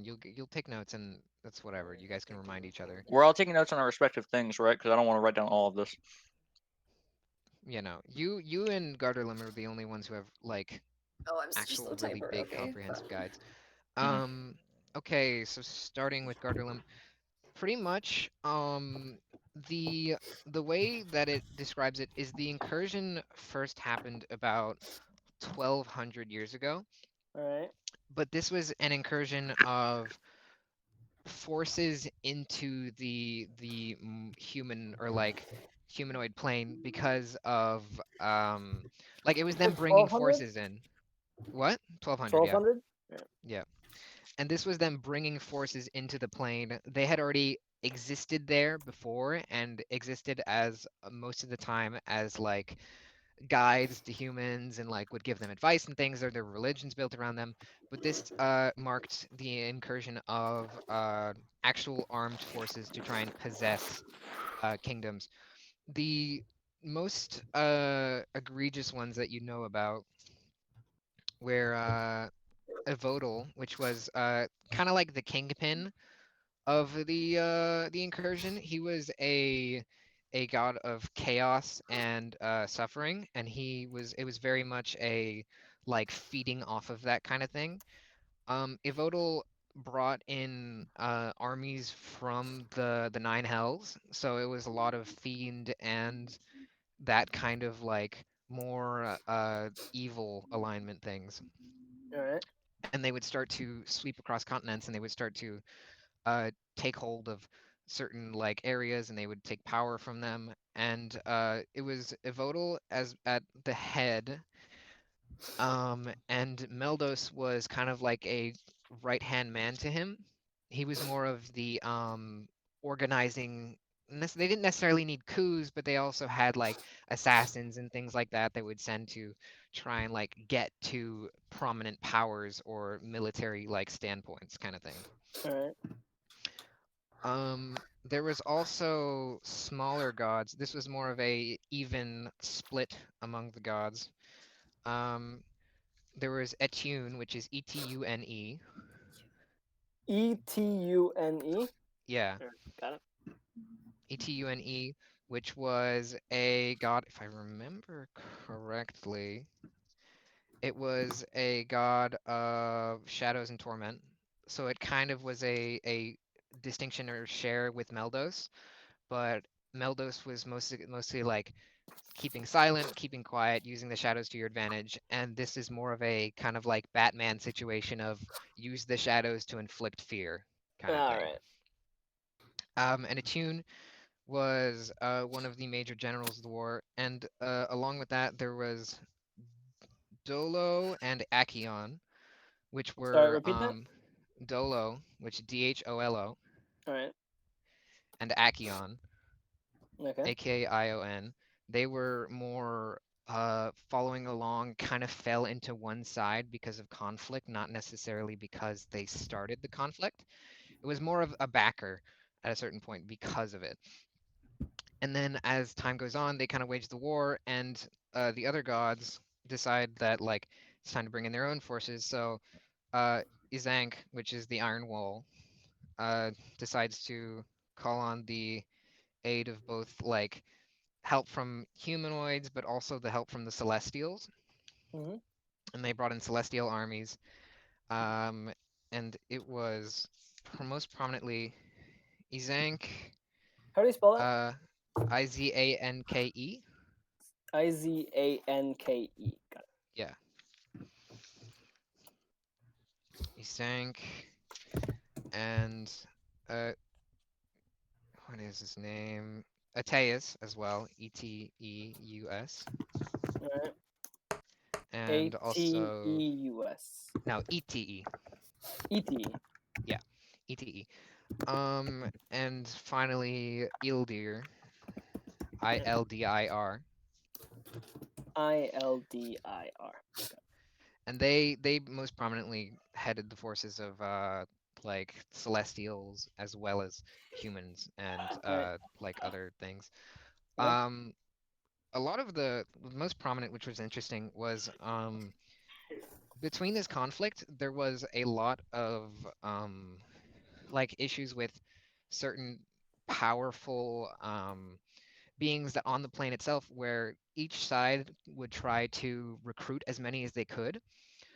fine. You'll take notes, and that's whatever. You guys can remind each other. We're all taking notes on our respective things, right? Because I don't want to write down all of this. You and Garderlim are the only ones who have like Oh, I'm such a slow actual really typer. big Okay. comprehensive guides. Mhm. Okay, so starting with Garderlim, pretty much the the way that it describes it is the incursion first happened about 1200 years ago, All right. but this was an incursion of forces into the human or like humanoid plane because of like it was them Like bringing 1200? forces in. What? 1200, yeah. 1200? Yeah. Yeah. And this was them bringing forces into the plane. They had already existed there before and existed as most of the time as like guides to humans and like would give them advice and things, or their religions built around them. But this marked the incursion of actual armed forces to try and possess kingdoms. The most egregious ones that you know about were Evodal, which was kind of like the kingpin of the incursion. He was a god of chaos and suffering, and it was very much a like feeding off of that kind of thing. Evodal brought in armies from the Nine Hells, so it was a lot of fiend and that kind of like more evil alignment things. All right. And they would start to sweep across continents, and they would start to uh, take hold of certain like areas, and they would take power from them. And it was Evodal as at the head, and Meldos was kind of like a right hand man to him. He was more of the organizing. They didn't necessarily need coups, but they also had like assassins and things like that they would send to try and like get to prominent powers or military like standpoints kind of thing. All right. There was also smaller gods. This was more of a even split among the gods. Um, there was Etune, which is Etune. Etune. Yeah, Sure. Got it. Etune, which was a god, if I remember correctly, it was a god of shadows and torment. So it kind of was a distinction or share with Meldos, but Meldos was mostly like keeping silent, keeping quiet, using the shadows to your advantage, and this is more of a kind of like Batman situation of use the shadows to inflict fear kind of All thing. right. And Attune was one of the major generals of the war, and along with that there was Dolo and Acheon, which Sorry. were Repeat that. Dolo, which Dholo, All right. and Acheon, Okay. Akion. They were more following along, kind of fell into one side because of conflict, not necessarily because they started the conflict. It was more of a backer at a certain point because of it. And then as time goes on, they kind of wage the war, and the other gods decide that like it's time to bring in their own forces. So uh, Izank, which is the Iron Wall, uh, decides to call on the aid of both like help from humanoids, but also the help from the Celestials. Mm-hmm. And they brought in Celestial armies. Um, and it was most prominently Izank, How do you spell that? uh, Izanke. Izanke. Got it. Yeah, Izank, and uh, what is his name? Ateus as well, Eteus, All right. A and T also E U S. no Ete. E T. Yeah, Ete. And finally Ildir, Ildir, ILDIR. and they most prominently headed the forces of like celestials as well as humans and All right. like other things. Yeah. A lot of the most prominent, which was interesting, was between this conflict, there was a lot of like issues with certain powerful beings that on the plane itself, where each side would try to recruit as many as they could.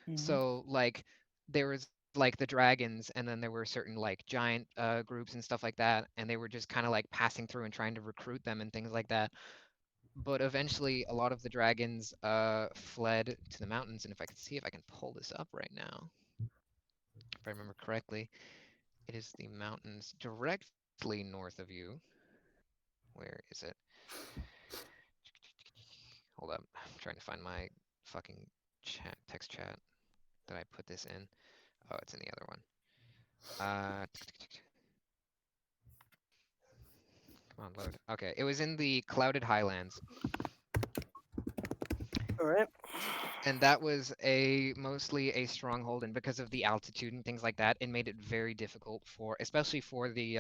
Mhm. So like there was like the dragons, and then there were certain like giant groups and stuff like that, and they were just kind of like passing through and trying to recruit them and things like that. But eventually, a lot of the dragons fled to the mountains, and if I can see if I can pull this up right now, if I remember correctly, it is the mountains directly north of you. Where is it? Hold up, I'm trying to find my fucking chat, text chat that I put this in. Oh, it's in the other one. Come on, load. Okay, it was in the Clouded Highlands, All right. and that was a mostly a stronghold, and because of the altitude and things like that, it made it very difficult for, especially for the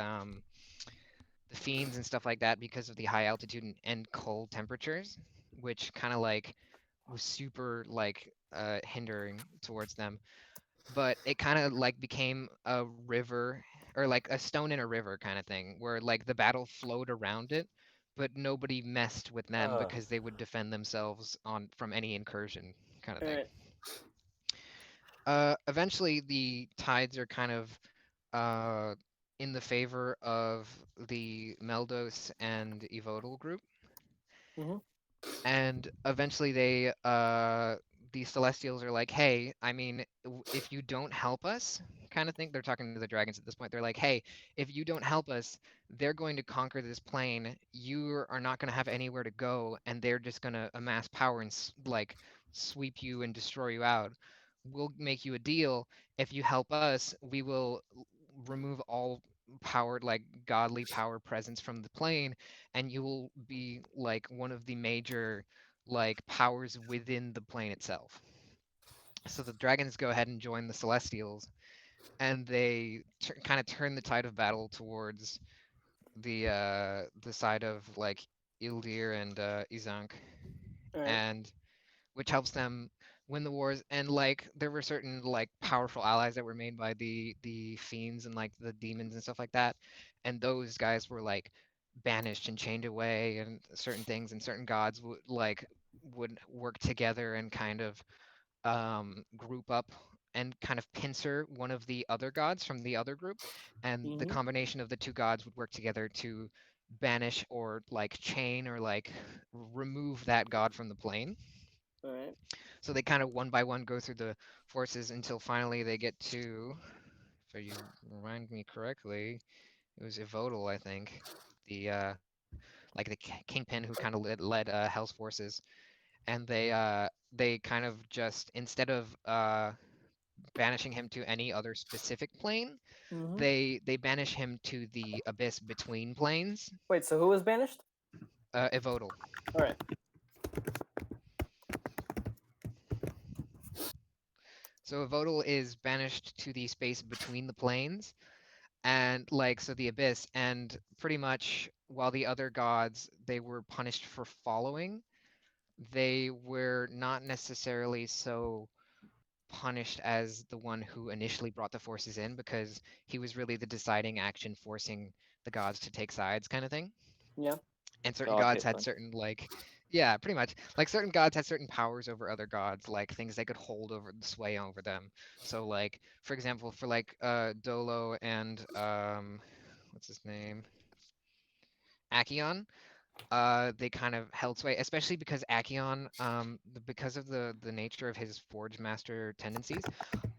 fiends and stuff like that, because of the high altitude and cold temperatures, which kind of like was super like hindering towards them. But it kind of like became a river, or like a stone in a river kind of thing, where like the battle flowed around it, but nobody messed with them because they would defend themselves on from any incursion kind of All thing. right. Eventually the tides are kind of uh, in the favor of the Meldos and Evodal group, Mhm. and eventually they the Celestials are like, hey, I mean, if you don't help us, kind of thing. They're talking to the dragons at this point. They're like, hey, if you don't help us, they're going to conquer this plane. You are not going to have anywhere to go, and they're just going to amass power and like sweep you and destroy you out. We'll make you a deal. If you help us, we will remove all power, like godly power presence from the plane, and you will be like one of the major like powers within the plane itself. So the dragons go ahead and join the Celestials, and they kind of turn the tide of battle towards the side of like Ildir and Izank, All right. and which helps them win the wars. And like there were certain like powerful allies that were made by the fiends and like the demons and stuff like that, and those guys were like banished and chained away, and certain things, and certain gods would work together and kind of group up and kind of pincer one of the other gods from the other group, and the Mhm. combination of the two gods would work together to banish or like chain or like remove that god from the plane. All right. So they kind of one by one go through the forces until finally they get to, if you remind me correctly, it was Evodal, I think, the like the kingpin who kind of led Hell's forces, and they kind of just, instead of banishing him to any other specific plane, Mhm. they banish him to the abyss between planes, Wait. So who was banished? Evodal. All right. So Evodal is banished to the space between the planes, and like so the abyss, and pretty much while the other gods they were punished for following, they were not necessarily so punished as the one who initially brought the forces in, because he was really the deciding action forcing the gods to take sides kind of thing. Yeah. And certain God gods had Hitler. certain like, yeah, pretty much, like certain gods had certain powers over other gods, like things they could hold over the sway over them. So like for example, for like Dolo and what's his name, Acheon, they kind of held sway, especially because Acheon, because of the nature of his Forge Master tendencies,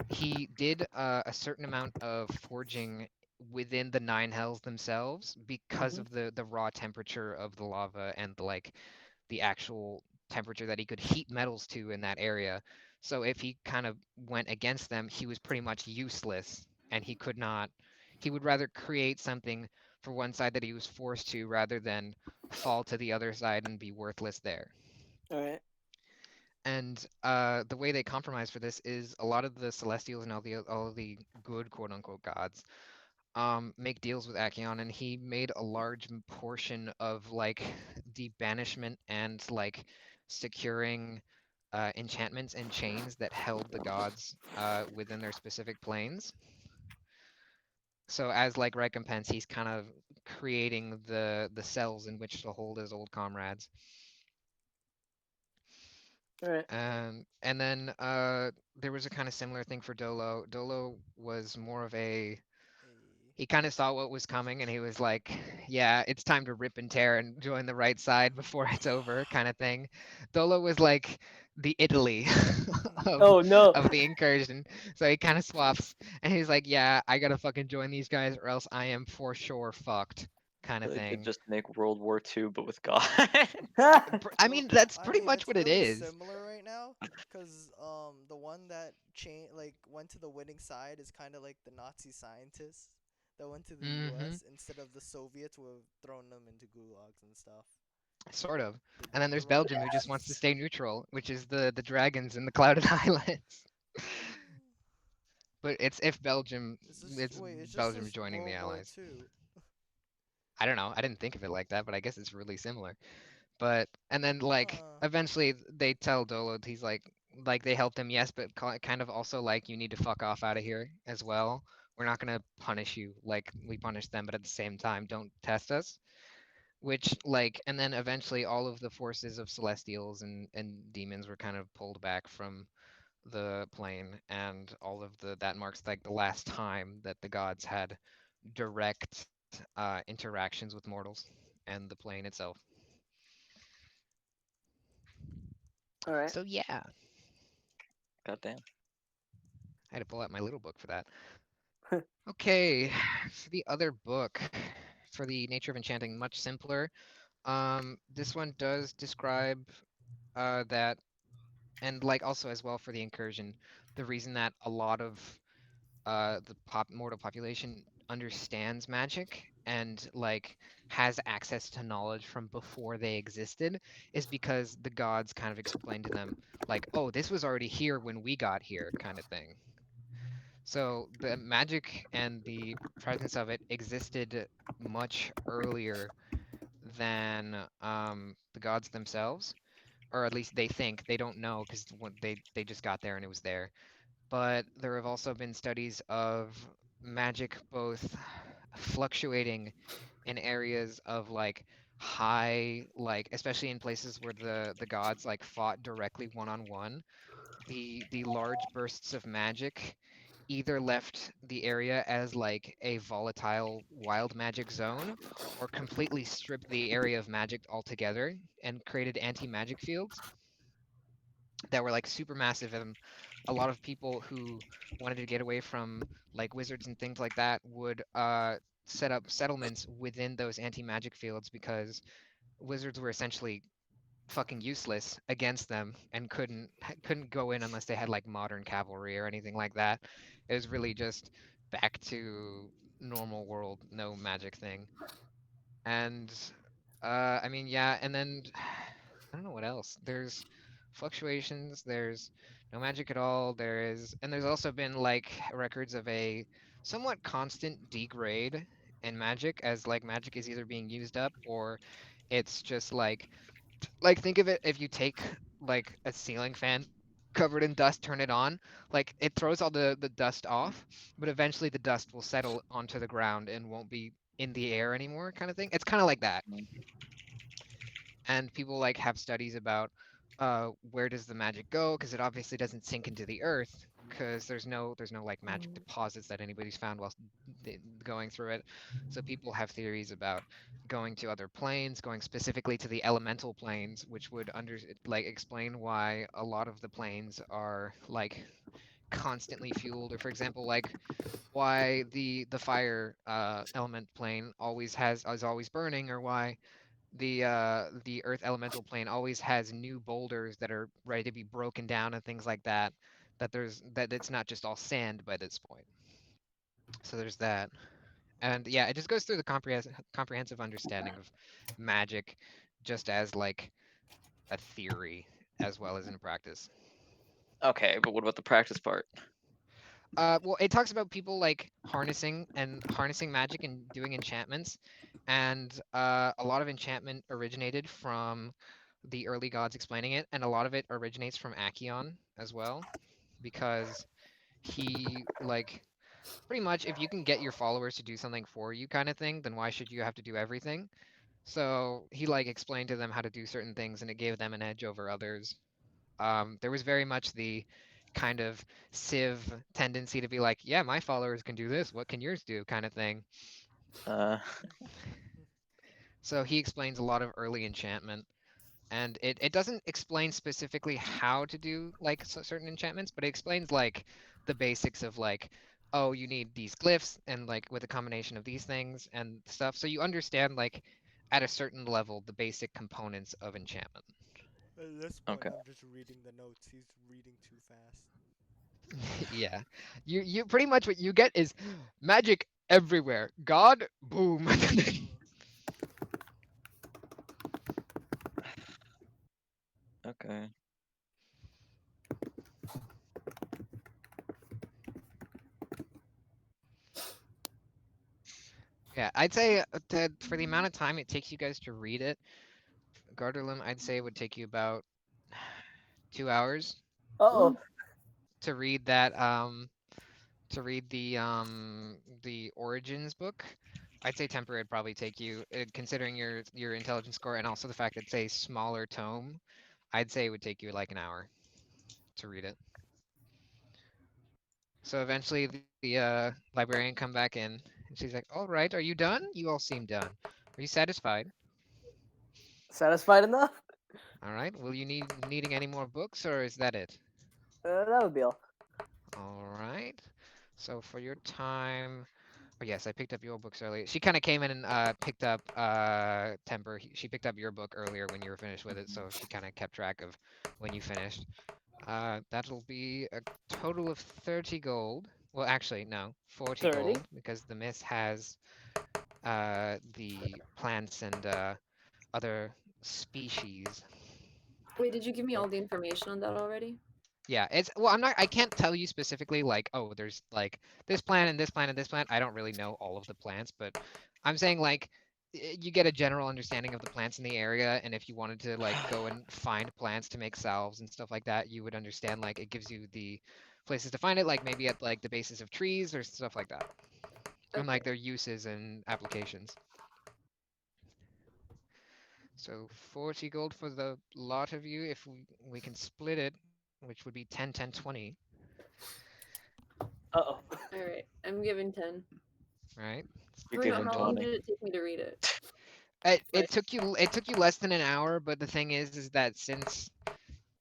he did a certain amount of forging within the Nine Hells themselves, because Mhm. of the raw temperature of the lava and the actual temperature that he could heat metals to in that area. So if he kind of went against them, he was pretty much useless, and he could not. He would rather create something for one side that he was forced to, rather than fall to the other side and be worthless there. All right. And the way they compromise for this is a lot of the Celestials and all of the good quote unquote gods make deals with Acheon, and he made a large portion of like the banishment and like securing enchantments and chains that held the gods within their specific planes. So as like recompense, he's kind of creating the cells in which to hold his old comrades. All right. And then there was a kind of similar thing for Dolo. Dolo was more of a he kind of saw what was coming and he was like, yeah, it's time to rip and tear and join the right side before it's over, kind of thing. Dolo was like the Italy Oh no. of the incursion. So he kind of swaps and he's like, yeah, I gotta fucking join these guys or else I am for sure fucked, kind of They could thing. just make World War II, but with God. I mean, that's I pretty mean, much it's what it really is. similar right now, because the one that went to the winning side is kind of like the Nazi scientists that went to the Mm-hmm. U.S. instead of the Soviets who have thrown them into gulags and stuff. Sort of. The, And then the there's Belgium who just wants to stay neutral, which is the dragons in the Clouded Islands. But it's if Belgium, it's it's just Belgium this joining the World War Allies. II. I don't know. I didn't think of it like that, but I guess it's really similar. But and then like Huh. eventually they tell Dolo he's like they helped him, yes, but kind of also like you need to fuck off out of here as well. We're not gonna punish you like we punish them, but at the same time, don't test us. Which like and then eventually all of the forces of celestials and demons were kind of pulled back from the plane and all of that marks like the last time that the gods had direct interactions with mortals and the plane itself. All right. So yeah, Goddamn. I had to pull out my little book for that. Okay, for the other book, for the Nature of Enchanting, much simpler. This one does describe that, and like also as well for the incursion, the reason that a lot of the mortal population understands magic and like has access to knowledge from before they existed is because the gods kind of explained to them like, oh, this was already here when we got here, kind of thing. So the magic and the presence of it existed much earlier than the gods themselves, or at least they think. They don't know because they just got there and it was there. But there have also been studies of magic both fluctuating in areas of like high, like especially in places where the gods like fought directly one on one. The large bursts of magic either left the area as like a volatile wild magic zone or completely stripped the area of magic altogether and created anti-magic fields that were like super massive, and a lot of people who wanted to get away from like wizards and things like that would set up settlements within those anti-magic fields because wizards were essentially fucking useless against them and couldn't go in unless they had like modern cavalry or anything like that. It was really just back to normal world, no magic thing. And I mean, yeah, and then I don't know what else. There's fluctuations, there's no magic at all, and there's also been like records of a somewhat constant degrade in magic as like magic is either being used up or it's just like think of it if you take like a ceiling fan covered in dust, turn it on, like it throws all the dust off, but eventually the dust will settle onto the ground and won't be in the air anymore, kind of thing. It's kind of like that. And people like have studies about where does the magic go because it obviously doesn't sink into the earth because there's no like magic deposits that anybody's found while going through it. So people have theories about going to other planes, going specifically to the elemental planes, which would like explain why a lot of the planes are like constantly fueled, or for example like why the fire element plane always is always burning, or why the earth elemental plane always has new boulders that are ready to be broken down and things like that, that it's not just all sand by this point. So there's that. And yeah, it just goes through the comprehensive understanding of magic just as like a theory as well as in practice. Okay, but what about the practice part? Well, it talks about people like harnessing magic and doing enchantments, and a lot of enchantment originated from the early gods explaining it, and a lot of it originates from Acheon as well, because he like pretty much if you can get your followers to do something for you kind of thing, then why should you have to do everything? So he like explained to them how to do certain things, and it gave them an edge over others. There was very much the kind of Civ tendency to be like, yeah, my followers can do this. What can yours do? Kind of thing. So he explains a lot of early enchantment, and it doesn't explain specifically how to do like certain enchantments, but it explains like the basics of like, oh, you need these glyphs and like with a combination of these things and stuff. So you understand like at a certain level the basic components of enchantment. At this point, Okay. I'm just reading the notes. He's reading too fast. Yeah. You pretty much what you get is magic everywhere. God, boom. Okay. Yeah, I'd say for the amount of time it takes you guys to read it, Garderlim, I'd say would take you about 2 hours Uh-oh. to read that to read the origins book. I'd say temper would probably take you considering your intelligence score and also the fact that it's a smaller tome, I'd say it would take you like an hour to read it. So eventually the librarian come back in and she's like, "All right, are you done? You all seem done. Are you satisfied? Satisfied enough? All right. Will you needing any more books or is that it?" That would be all. All right. So for your time, oh yes, I picked up your books earlier. She kind of came in and picked up Temper. She picked up your book earlier when you were finished with it, so she kind of kept track of when you finished. That'll be a total of 30 gold. Well, actually, no, 40 30? gold because the miss has the plants and other species. Wait, did you give me all the information on that already? Yeah, well, I can't tell you specifically like, oh, there's like this plant and this plant and this plant. I don't really know all of the plants, but I'm saying like you get a general understanding of the plants in the area, and if you wanted to like go and find plants to make salves and stuff like that, you would understand like it gives you the places to find it, like maybe at like the bases of trees or stuff like that. And like their uses and applications. So 40 gold for the lot of you if we can split it, which would be 10, 10, 20. Uh-oh. Alright, I'm giving 10. Right? You're Oh, no, giving how long 20. did it take me to read it? It took you less than an hour, but the thing is that since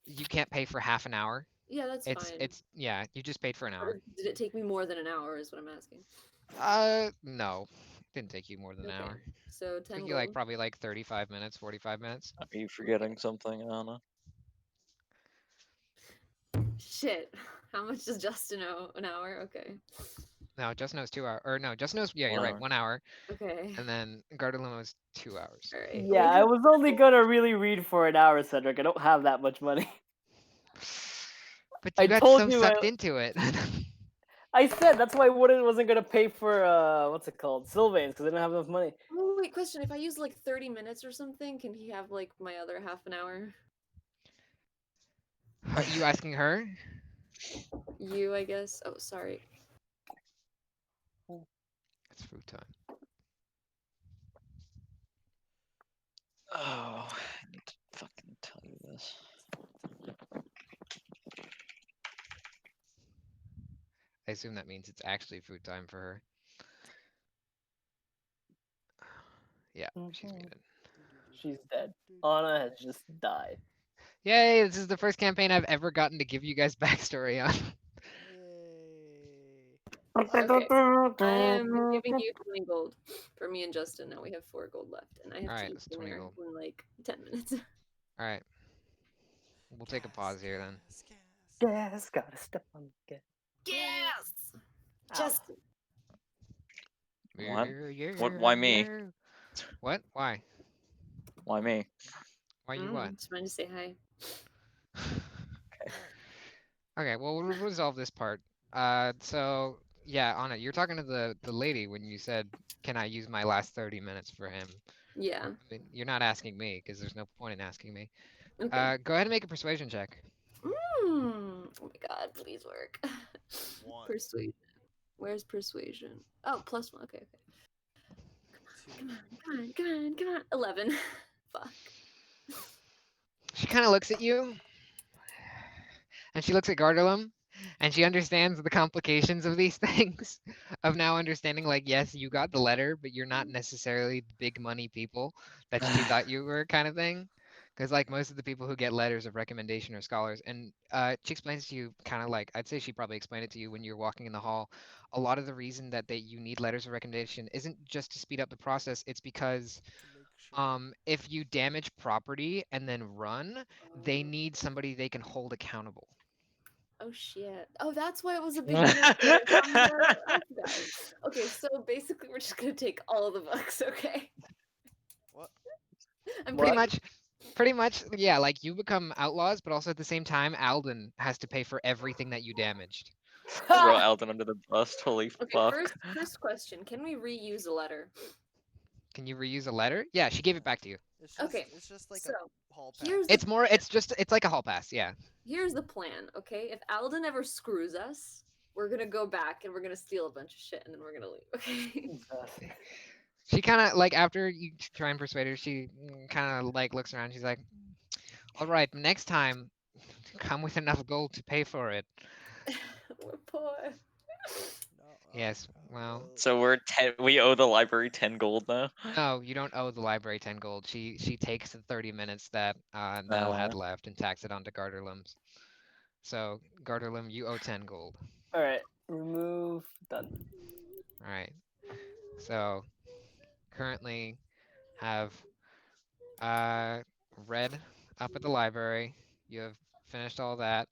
you can't pay for half an hour, Yeah, that's fine. it's yeah, you just paid for an Or hour. did it take me more than an hour is what I'm asking. No. Didn't take you more than an Okay, hour. so 10 Took gold. you like probably like 35 minutes, 45 minutes. Are you forgetting something, Anna? Shit. How much does Justin owe? An hour? Okay. No, Just knows 2 hours. Or no, Just knows, yeah, 1 you're right, hour. 1 hour. Okay. And then Garderlin was 2 hours. Alright. Yeah, I was only gonna really read for an hour, Cedric. I don't have that much money. But I you got told so you sucked into it. I said that's why I wasn't gonna pay for what's it called, Sylvains, because I didn't have enough money. Oh, wait, question. If I use like 30 minutes or something, can he have like my other half an hour? Are you asking her? You, I guess. Oh, sorry. It's food time. Oh, I need to fucking tell you this. I assume that means it's actually food time for her. Yeah, she's muted. She's dead. Anna has just died. Yay, this is the first campaign I've ever gotten to give you guys backstory on. Yay. Okay. I am giving you 20 gold for me and Justin. Now we have 4 gold left, and I have Alright, to eat that's 20 dinner gold. in like 10 minutes. Alright. We'll take a pause here then. Gas, gotta step on the gas. Yes! Ow. Justin. What? Why me? What? Why? Why me? Why you what? Just wanted to say hi. Okay, well we'll resolve this part. So yeah, Anna, you're talking to the lady when you said, "Can I use my last 30 minutes for him?" Yeah. I mean, you're not asking me because there's no point in asking me. Okay. Go ahead and make a persuasion check. Oh my god, please work. 1, Persuasion. Where's persuasion? Oh, +1. Okay. 2. Come on. 11. Fuck. She kind of looks at you, and she looks at Gardelum, and she understands the complications of these things, of now understanding, like, yes, you got the letter, but you're not necessarily the big money people that she thought you were, kind of thing. Because, like, most of the people who get letters of recommendation are scholars. And she explains to you, kind of like, I'd say she probably explained it to you when you're walking in the hall. A lot of the reason that you need letters of recommendation isn't just to speed up the process, it's because To make sure. if you damage property and then run, they need somebody they can hold accountable. Oh shit. Oh, that's why it was a big deal. For I forgot. Okay, so basically we're just gonna take all of the books, okay? What? I'm Pretty kidding. much, yeah, like you become outlaws, but also at the same time, Alden has to pay for everything that you damaged. Throw Alden under the bus. Holy Okay, fuck. first question. Can we reuse a letter? Can you reuse a letter? Yeah, she gave it back to you. It's just, Okay, It's just like so a hall pass. here's It's like a hall pass, yeah. here's the plan, okay? If Alden ever screws us, we're gonna go back and we're gonna steal a bunch of shit and then we're gonna leave, okay? She kind of, like, after you try and persuade her, she kind of, like, looks around. She's like, all right, next time, come with enough gold to pay for it. We're poor. No, Yes, well. So we owe the library 10 gold now. No, you don't owe the library 10 gold. She takes the 30 minutes that Nell had left and tacks it onto Garderlum's. So, Garderlum, you owe 10 gold. All right, remove. Done. All right. So, currently have Red up at the library. You have finished all that,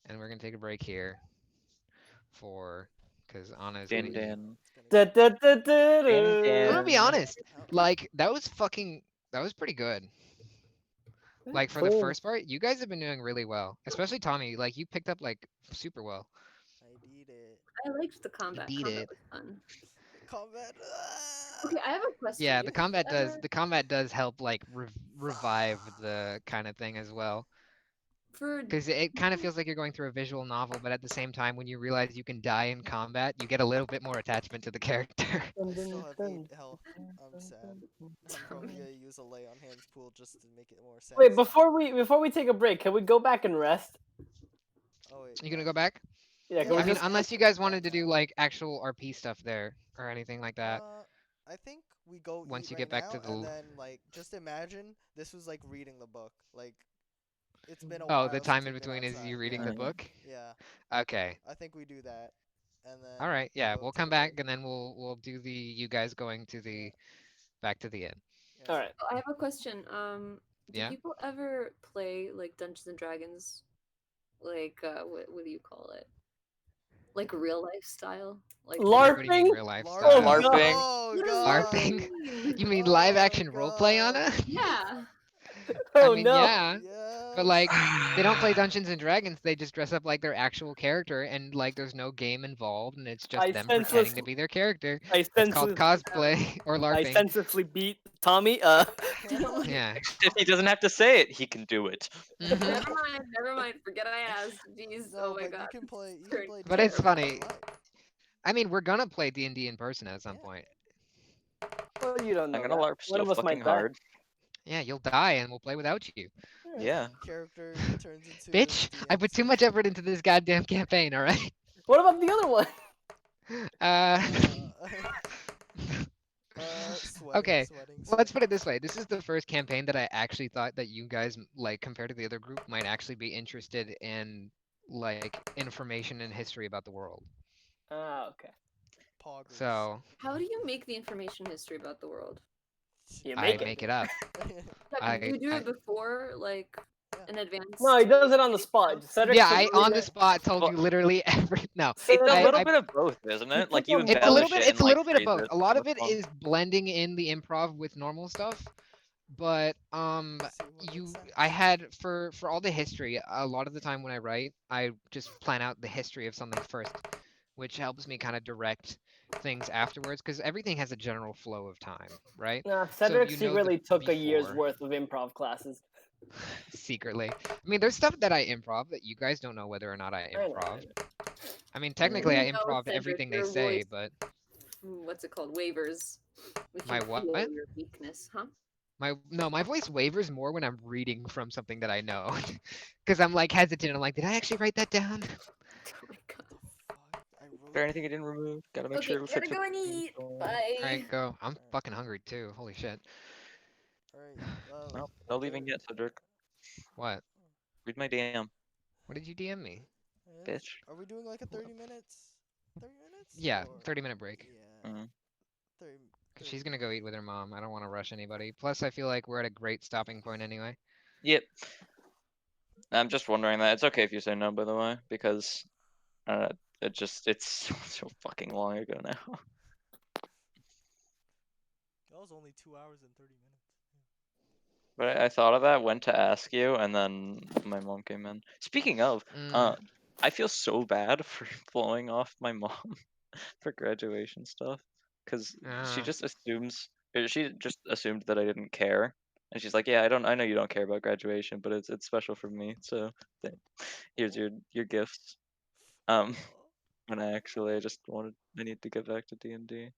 and we're gonna take a break here because Anna's gonna Din eat. din. Da, da, da, da, I'm gonna da. be honest. Oh, Like that was pretty good. Like for the Cool. first part, you guys have been doing really well. Especially Tommy. Like you picked up like super well. I beat it. I liked the combat. beat Combat it. was fun. Combat. Okay, I have a question. Yeah, Do the you combat does help like revive the kind of thing as well. For Because it kind of feels like you're going through a visual novel, but at the same time, when you realize you can die in combat, you get a little bit more attachment to the character. I still have 8 health. I'm sad. I'm probably gonna use a lay on hands pool just to make it more sense. Wait, before we take a break, can we go back and rest? Oh wait. You gonna go back? Yeah, can Yeah, we I mean, just? unless you guys wanted to do like actual RP stuff there or anything like that. I think we go Once eat you right get back to now, the and then like just imagine this was like reading the book. Like it's been a while. Oh, the time since in we've been between is outside. you reading Yeah. the book? Yeah, Okay. I think we do that, and then. All right. Yeah, go we'll take come a back break. and then we'll do you guys going to the back to the inn. Yeah. All right. Oh, I have a question. Do Yeah? people ever play like Dungeons and Dragons? Like what do you call it? Like real life style? Like What do you mean LARPing? real life LARPing. style? LARPing. Oh, What does God. LARPing? You mean live action roleplay, God. Anna? Yeah. Oh I mean, no. yeah. But Yes. like they don't play Dungeons and Dragons, they just dress up like their actual character and like there's no game involved and it's just I them pretending to senseless- be their character. I It's called senseless- cosplay or I LARPing. senselessly beat Tommy. Yeah. If he doesn't have to say it, he can do it. Mhm. Never mind. Forget I asked. Jeez. No, Oh my but god. you can play. You Turn- can play. But it's Dungeons funny. online. I mean, we're gonna play D&D in person at some Yeah. point. Well, you don't know. I'm gonna that. LARP One so of us fucking might die. hard. Yeah, you'll die and we'll play without you. Yeah. Character turns into. Bitch, I put too much effort into this goddamn campaign, alright? What about the other one? Sweating, Okay, sweating, let's sweating. put it this way. This is the first campaign that I actually thought that you guys, like, compared to the other group, might actually be interested in, like, information and history about the world. Ah, okay. Poggers. So, How do you make the information history about the world? You I make it. make it up. Yeah, do you do I- it before, like, in advance? No, he does it on the spot. Cedric Yeah, can I read on the it. spot told you Well- literally No, It's a I- little I- bit of both, isn't it? Like you It's it's a little embellish bit. it It's a in, little like, bit of both. phrases A lot of that's it fun. is blending in the improv with normal stuff, but See what makes sense. I had for all the history. A lot of the time when I write, I just plan out the history of something first, which helps me kind of direct things afterwards because everything has a general flow of time, right? Nah, Cedric you know the secretly took a year's before. worth of improv classes. Secretly. I mean, there's stuff that I improv that you guys don't know whether or not I I know, improv. I mean, Mm. technically I No, improved Cedric, everything they your say, voice- but What's it called? Waivers. We My can what? feel your weakness, huh? my voice wavers more when I'm reading from something that I know. Because I'm like hesitant. I'm like, did I actually write that down? Oh my god. Fuck, I Is wrote there anything you didn't remove? Gotta make Okay, sure it gotta fits go with and the eat. people. Bye. Alright, go. I'm fucking hungry too. Holy shit. Alright, No, no leaving yet, Cedric. What? Read my DM, What did you DM me? bitch. Are we doing like a 30 minutes? 30 minutes? Yeah, Or- 30-minute break. Yeah. Mhm. 30, Because she's gonna go eat with her mom. I don't want to rush anybody. Plus, I feel like we're at a great stopping point anyway. Yep. I'm just wondering that. It's okay if you say no, by the way, because it's so fucking long ago now. That was only 2 hours and 30 minutes. But I thought of that, went to ask you, and then my mom came in. Speaking of, I feel so bad for blowing off my mom for graduation stuff, because she Uh, just assumes, or she just assumed that I didn't care, and she's like, "Yeah, I know you don't care about graduation, but it's special for me. So here's your gifts." When I just I need to get back to D&D.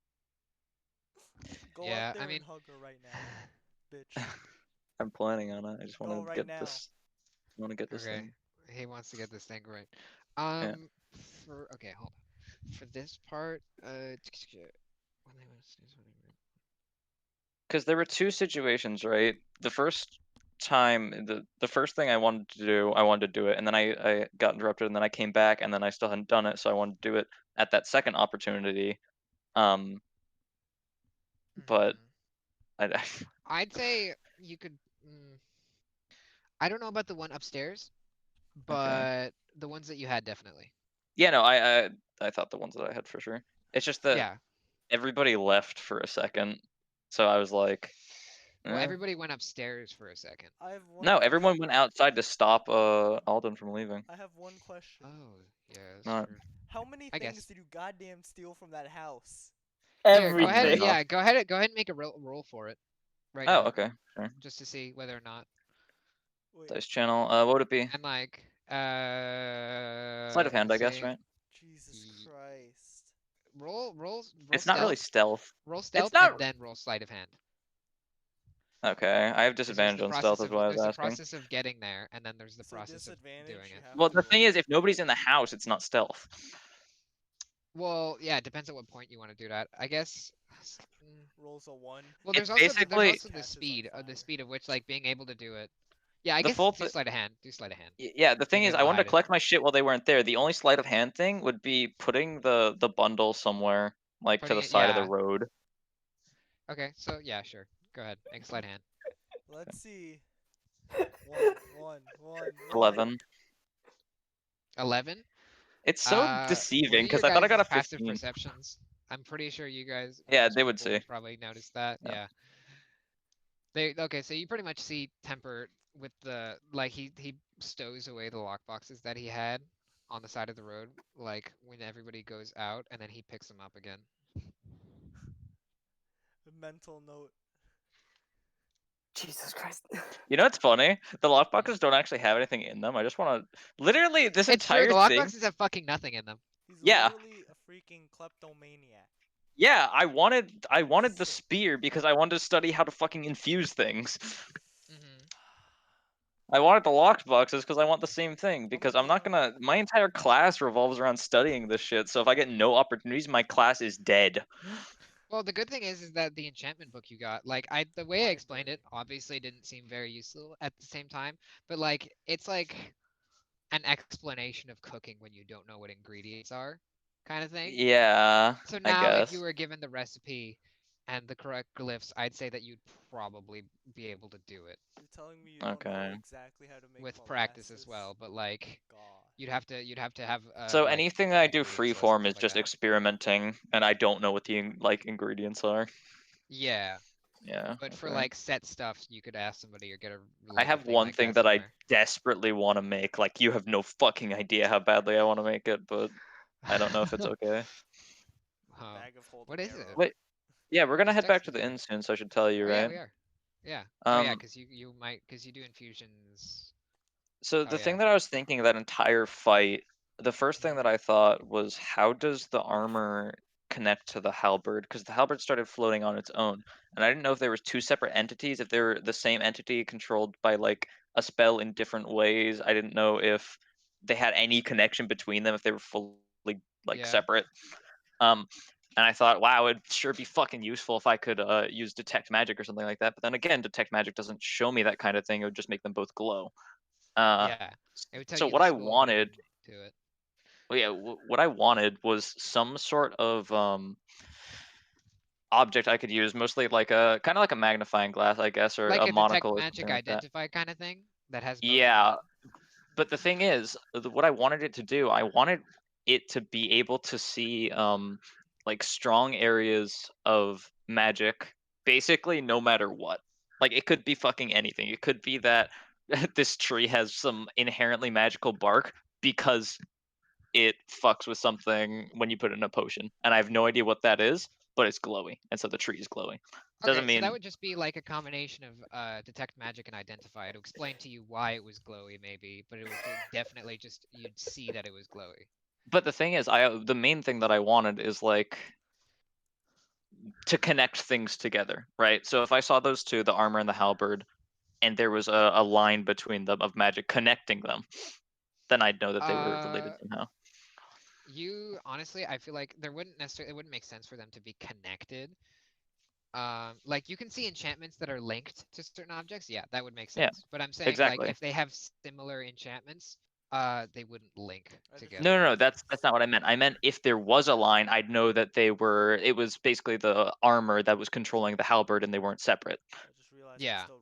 Go Yeah, out there I mean- and hug her right now, bitch. I'm planning on it. I just Go want to right get now. this. I want to get this okay. thing. He wants to get this thing right. Okay, hold on. For this part, Because there were two situations, right? The first time, the first thing I wanted to do it, and then I got interrupted, and then I came back, and then I still hadn't done it, so I wanted to do it at that second opportunity. But Mhm. I I'd say you could. I don't know about the one upstairs, but the ones that you had definitely. yeah, no, I thought the ones that I had for sure. It's just that Yeah. everybody left for a second, so I was like, Well, eh. everybody went upstairs for a second. I have one. No, everyone went outside to stop Alden from leaving. I have one question. Oh, yeah. That's Not- true. How many I things guess. did you goddamn steal from that house? Here, go ahead. Everything. enough. Yeah, go ahead. Go ahead and make a roll for it. Right Oh, now, okay, sure. just to see whether or not. Wait, Dice channel. What would it be? And like, Sleight of hand, I let's guess, see. right? Jesus Ye- Christ. Roll It's not really stealth. Roll stealth not- and then roll sleight of hand. Okay, I have 'Cause there's disadvantage the on process stealth, is of- why I was there's the asking. process of getting there, and then there's the So process of disadvantage, doing you it. have Well, to the roll. thing is, if nobody's in the house, it's not stealth. Well, yeah, it depends on what point you want to do that. I guess. Rolls a 1. Well, It's there's also basically- the Catches on speed of the fire. speed of which like being able to do it. Yeah, I The guess full do thi- sleight of hand. Do sleight of hand. Yeah, the thing Being is, able I to wanted hide to it. collect my shit while they weren't there. The only sleight of hand thing would be putting the bundle somewhere, like to Putting the it- side of the yeah. road. Okay, so yeah, sure. Go ahead. Make a sleight of hand. Let's see. 1. 11. 11. It's so What are deceiving your because I thought I got a guys' passive 15. perceptions? I'm pretty sure you guys. Yeah, most they would people see. Probably noticed that. Yeah. Yeah. Okay, so you pretty much see Temper with the like he stows away the lockboxes that he had on the side of the road, like when everybody goes out, and then he picks them up again. Mental note. Jesus Christ. You know what's funny? The lockboxes don't actually have anything in them. I just want to literally this It's true. entire The thing. lockboxes have fucking nothing in them. He's Yeah. literally a freaking kleptomaniac. Yeah, I wanted the spear because I wanted to study how to fucking infuse things. Hmm I wanted the locked boxes because I want the same thing. Because I'm not be gonna. My entire class revolves around studying this shit. So if I get no opportunities, my class is dead. Well, the good thing is that the enchantment book you got, like the way I explained it, obviously didn't seem very useful at the same time, but like it's like an explanation of cooking when you don't know what ingredients are, kind of thing. Yeah, So I now, if guess. you were given the recipe and the correct glyphs, I'd say that you'd probably be able to do it You're telling me you don't know Okay. exactly how to make with practice as molasses? well. But like, God. you'd have to have. So like, anything that I do ingredients list and freeform stuff is like just that. experimenting, and I don't know what the ingredients are. Yeah, Yeah. but for okay. like set stuff, you could ask somebody or get a. I Like, a have thing one like thing that I somewhere. desperately want to make. Like you have no fucking idea how badly I want to make it, but I don't know if it's okay. Oh, Bag of holding what is arrow. it? Wait, yeah, we're gonna Just head back text to me. the inn soon, so I should tell you, Oh, yeah, right? we are. Yeah. Oh yeah, Um, because you do infusions. So Oh the yeah. thing that I was thinking that entire fight, the first thing Mhm. that I thought was, how does the armor connect to the halberd? Because the halberd started floating on its own, and I didn't know if there was two separate entities, if they were the same entity controlled by like a spell in different ways. I didn't know if they had any connection between them, if they were fully like Yeah. separate. Um, and I thought, wow, it'd sure be fucking useful if I could use detect magic or something like that. But then again, detect magic doesn't show me that kind of thing. It would just make them both glow. Yeah. It would tell So you what the I school of wanted, to it. well, yeah, what I wanted was some sort of object I could use, mostly like a kind of like a magnifying glass, I guess, or Like a a detect monocle or magic something like that. identify kind of thing that has both of Yeah, them. but the thing is, what I wanted it to do, I wanted it to be able to see like strong areas of magic, basically no matter what. Like it could be fucking anything. It could be that this tree has some inherently magical bark because it fucks with something when you put it in a potion, and I have no idea what that is, but it's glowy, and so the tree is glowing. Doesn't Okay, so that mean would just be like a combination of detect magic and identify. It'll explain to you why it was glowy, maybe, but it would definitely just you'd see that it was glowy. But the thing is, the main thing that I wanted is like to connect things together, right? So if I saw those two, the armor and the halberd, and there was a line between them of magic connecting them, then I'd know that they were related somehow. You honestly, I feel like there wouldn't necessarily it wouldn't make sense for them to be connected. Like you can see enchantments that are linked to certain objects. Yeah, that would make Yeah, sense. But I'm saying exactly. like if they have similar enchantments, they wouldn't link I just together. No, that's not what I meant. I meant if there was a line, I'd know that it was basically the armor that was controlling the halberd and they weren't separate. I just realized Yeah. I'm still